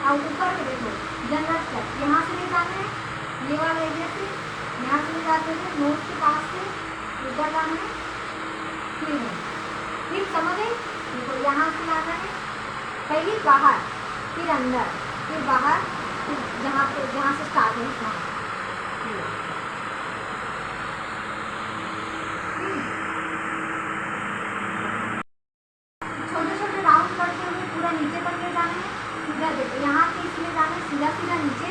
अब ऊपर में देखो जनरल स्टेप, यहाँ से ले जाना है, ये वाला एरिया से यहाँ से ले जाते थे नोट के पास से ऊपर लाना है, फिर समझ गए। देखो यहाँ से लाना है, पहले बाहर फिर अंदर फिर बाहर, फिर जहाँ से स्टार्ट है वहाँ। छोटे छोटे राउंड करते हुए पूरा नीचे तक ले जाना है। सीधा देखो यहाँ से इसलिए जाना है, सीधा सीधा नीचे,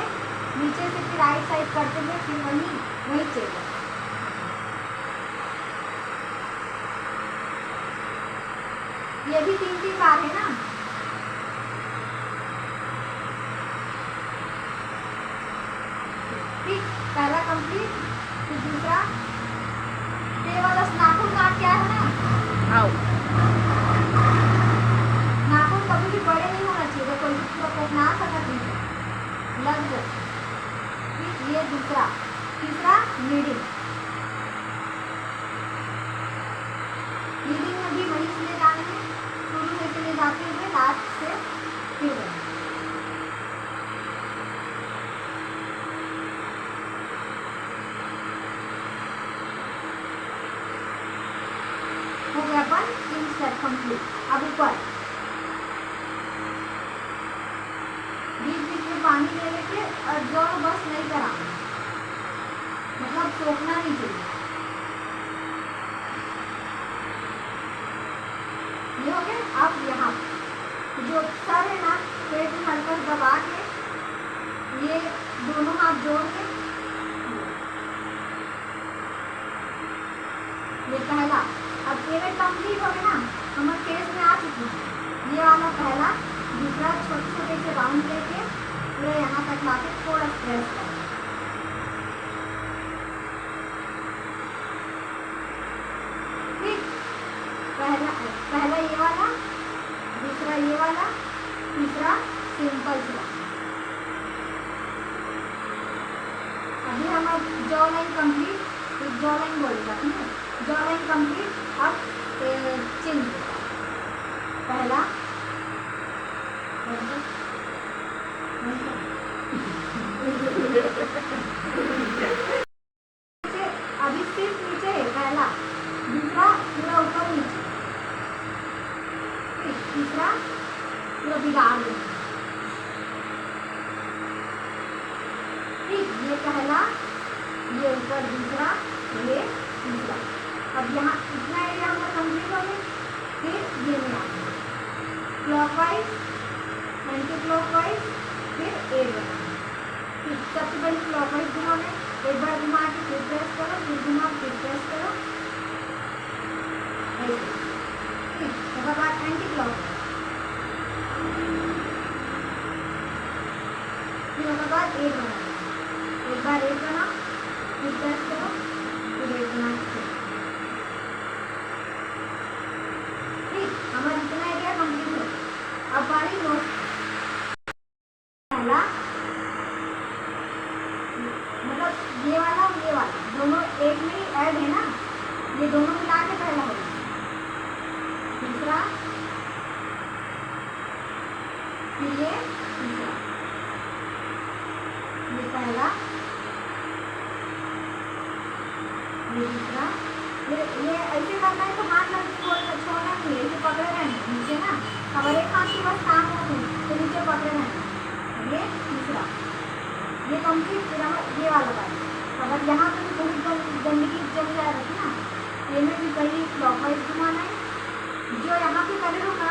नीचे से फिर राइट साइड करते हुए फिर वही चाहिए। ये भी 3-3 बार है ना। ठीक, पहला कंप्लीट, फिर दूसरा ये वाला नाखून काट क्या है ना, नाखून कभी भी बड़े नहीं होना चाहिए, कोई भी पूरा पकना सकता नहीं लग जाए। फिर ये दूसरा, तीसरा लीडिंग, लीडिंग में भी वही से ले जाने हैं, शुरू में से ले जाते हुए लास्ट से फिर वही। हो गया अपन 3 स्टेप कंप्लीट। अब ऊपर बीच बीच में पानी ले लेके और जोर बस नहीं कराना, मतलब सोखना नहीं चाहिए। ये हो गया। अब यहाँ जो सर है ना, पेट में हल्का दबा के ये दोनों हाथ जोड़ के, ये पहला। अब पेमेंट कंप्लीट हो गया ना, हमारे केस में आ चुकी है। ये वाला पहला, दूसरा छोटे छोटे से राउंड लेके पूरा यहाँ तक लाके थोड़ा प्रेस करो। ठीक, पहला ये वाला, दूसरा ये वाला, तीसरा सिंपल सा। अभी हमारा jaw line complete, jaw line बोलेगा, ठीक है, जॉ लाइन कंप्लीट। अब चिन, पहला अभी सिर्फ नीचे है पहला, दूसरा पूरा ऊपर नीचे, तीसरा पूरा बिगाड़ देंगे। ठीक, ये पहला, ये ऊपर दूसरा, ये तीसरा। अब यहाँ इतना एरिया हमारा कंप्लीट हो गया। फिर ये में आना क्लॉकवाइज, एंटी क्लॉकवाइज, फिर एड बनाना। फिर सबसे पहले क्लॉकवाइज घुमाना, एक बार घुमा के फिर प्रेस करो, फिर घुमा फिर प्रेस करो, ऐसे। ठीक, उसके बाद एंटी क्लॉकवाइज, फिर उसके बाद एड बनाना, एक बार एड बना फिर प्रेस करो, फिर एड बना के। हमारा इतना एरिया कंप्लीट हो। अब बारी नोट, पहला मतलब ये वाला और ये वाला दोनों एक में ही ऐड है ना, ये दोनों मिला के पहला होगा। दूसरा, फिर ये तीसरा, ये पहला, ये दूसरा। ये ऐसे करना है तो हाथ लग छोड़ना नहीं है, ऐसे पकड़े रहना नीचे ना। अब एक हाथ के बस काम हो तो नीचे पकड़े रहना। ये तीसरा, ये कंप्लीट। फिर हम ये वाला बात, अगर यहाँ पे भी थोड़ी गंदगी जम जाए रखी ना, ये में भी पहले क्लॉकवाइज घुमाना है। जो यहाँ पे करे होगा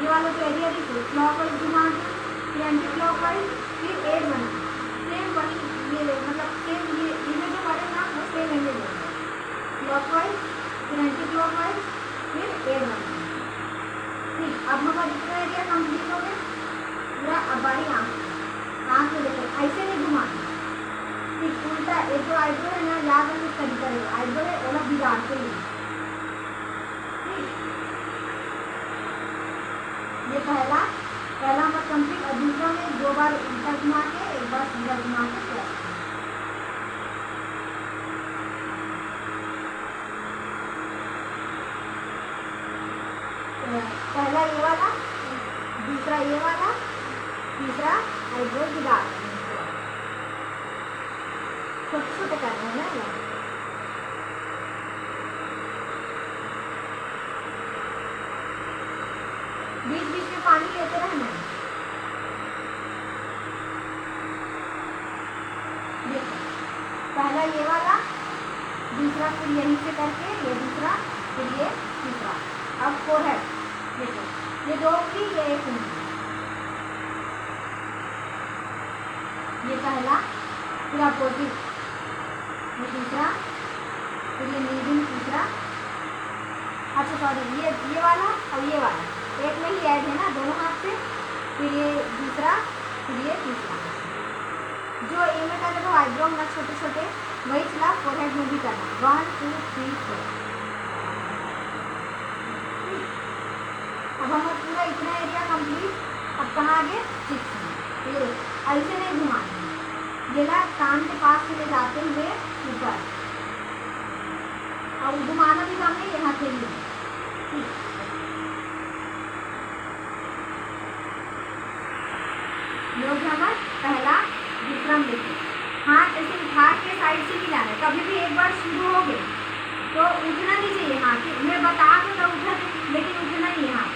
ये वाला जो एरिया देखो, क्लॉकवाइज घुमा के फिर एंटी क्लॉकवाइज, फिर एड बना, सेम वही ये मतलब सेम ये इन्हें जो करेगा वो सेम एरिया लेगा, क्लॉकवाइज फिर एंटी क्लॉकवाइज फिर एड बनाना। ठीक, अब हमारा इतना एरिया कंप्लीट हो गया पूरा। अब बारी आँख में देखो, ऐसे नहीं घुमाना। ठीक, उल्टा एक तो आईब्रो है ना, याद रखने स्टडी करेगा, आईब्रो है ओला बिगाड़ते ही। ठीक, ये पहला हमारा कंप्लीट। और दूसरा में 2 बार उल्टा घुमा के, 1 बार सीधा घुमा के प्लस। पहला ये वाला, दूसरा ये वाला, तीसरा आईब्रो गिरा देना, छोटे छोटे करना है ना। बीच बीच में पानी लेते रहना है। देखो पहला ये वाला, दूसरा फिर यहीं से करके ये दूसरा, फिर ये तीसरा। अब फोरहेड देखो, ये दो उंगली, ये एक उंगली, ये पहला, फिर अपोजिट ये दूसरा, फिर ये मीडियम तीसरा। अच्छा सॉरी, ये वाला और ये वाला एक में ही ऐड है ना दोनों हाथ से, फिर ये दूसरा, फिर ये तीसरा। जो ए में करने को आईब्रो ना छोटे छोटे, वही चला फोरहेड में भी करना। 1 2 3 4। अब हमारा पूरा इतना एरिया कंप्लीट। अब कहाँ आगे, चिक्स में। ये ऐसे नहीं घुमाना, ये ना कान के पास से ले जाते हुए ऊपर, और घुमाना भी काम नहीं, यहाँ से ही। ये हो गया हमारा पहला। दूसरा में देखिए, हाथ ऐसे उठा के साइड से नहीं जाना है। कभी भी एक बार शुरू हो गए तो उठना नहीं चाहिए हाथ, मैं बता के तो उठा, लेकिन उठना ही है हाथ।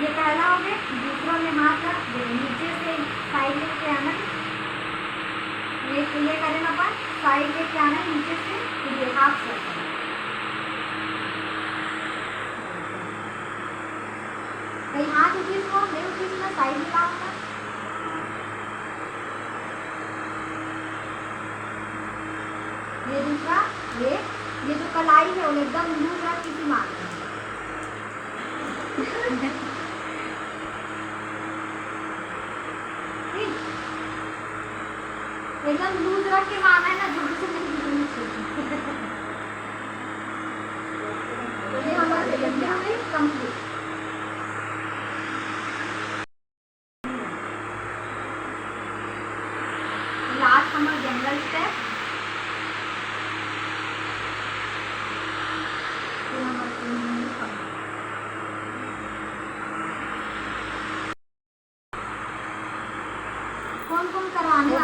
ये पहला हो गया। दूसरा में हाथ का नीचे से साइड लेके आना, ये करें अपन, साइड लेके आना नीचे से, फिर ये हाथ सर्कल। कहीं हाथ उठी तो नहीं उठी तो साइड में लाऊंगा। ये दूसरा, ये जो कलाई है वो एकदम लूज है, किसी मार एकदम लूज रख के मारना है ना, झूठ से नहीं। तो ये हमारे कंप्लीट। लास्ट हमारा जनरल स्टेप, कौन कौन कराने